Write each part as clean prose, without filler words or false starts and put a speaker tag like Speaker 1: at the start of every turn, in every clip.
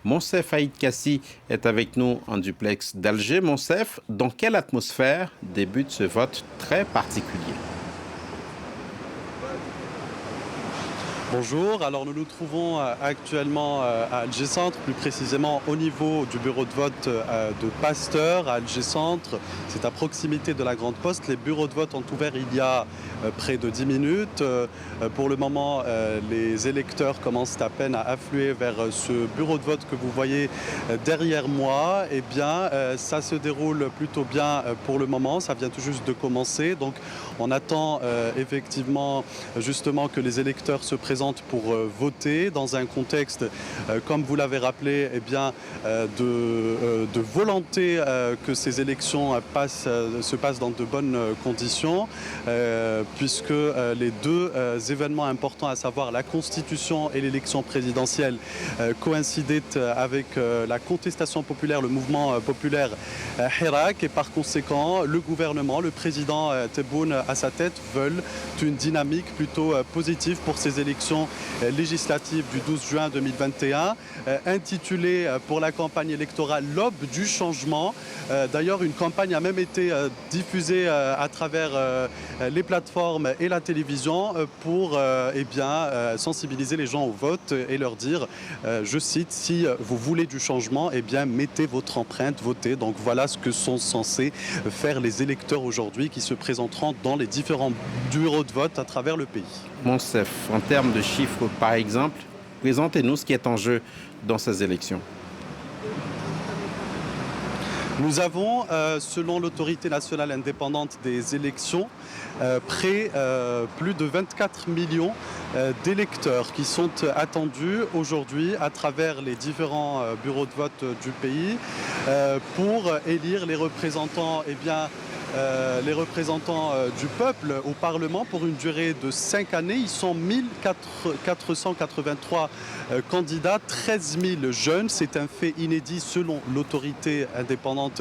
Speaker 1: Monsef Haït Kassi est avec nous en duplex d'Alger. Monsef, dans quelle atmosphère débute ce vote très particulier?
Speaker 2: Bonjour, alors nous nous trouvons actuellement à Alger Centre, plus précisément au niveau du bureau de vote de Pasteur à Alger Centre. C'est à proximité de la Grande Poste. Les bureaux de vote ont ouvert il y a près de 10 minutes. Pour le moment, les électeurs commencent à peine à affluer vers ce bureau de vote que vous voyez derrière moi. Eh bien, ça se déroule plutôt bien pour le moment. Ça vient tout juste de commencer. Donc, on attend effectivement justement que les électeurs se présentent pour voter dans un contexte, comme vous l'avez rappelé, eh bien, de volonté que ces élections se passent dans de bonnes conditions, puisque les deux événements importants, à savoir la Constitution et l'élection présidentielle, coïncidaient avec la contestation populaire, le mouvement populaire Hirak, et par conséquent, le gouvernement, le président Tebboune à sa tête, veulent une dynamique plutôt positive pour ces élections législatives du 12 juin 2021, intitulée pour la campagne électorale «L'aube du changement». D'ailleurs, une campagne a même été diffusée à travers les plateformes et la télévision pour sensibiliser les gens au vote et leur dire, je cite, si vous voulez du changement, eh bien, mettez votre empreinte, votez. Donc voilà ce que sont censés faire les électeurs aujourd'hui qui se présenteront dans les différents bureaux de vote à travers le pays.
Speaker 1: Monsef, en termes de chiffres, par exemple, présentez-nous ce qui est en jeu dans ces élections.
Speaker 2: Nous avons, selon l'autorité nationale indépendante des élections, plus de 24 millions d'électeurs qui sont attendus aujourd'hui à travers les différents bureaux de vote du pays pour élire les représentants, les représentants du peuple au Parlement pour une durée de 5 années. Ils sont 1483 candidats, 13 000 jeunes. C'est un fait inédit selon l'autorité indépendante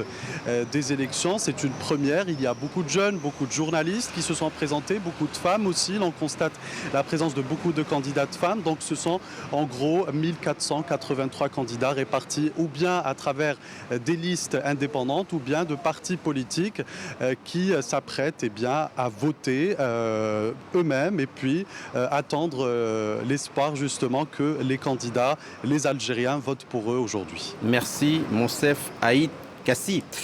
Speaker 2: des élections. C'est une première. Il y a beaucoup de jeunes, beaucoup de journalistes qui se sont présentés, beaucoup de femmes aussi. On constate la présence de beaucoup de candidates femmes. Donc ce sont en gros 1483 candidats répartis ou bien à travers des listes indépendantes ou bien de partis politiques qui s'apprêtent à voter eux-mêmes et puis attendre l'espoir justement que les candidats, les Algériens votent pour eux aujourd'hui.
Speaker 1: Merci, Monsef Haït Kassi.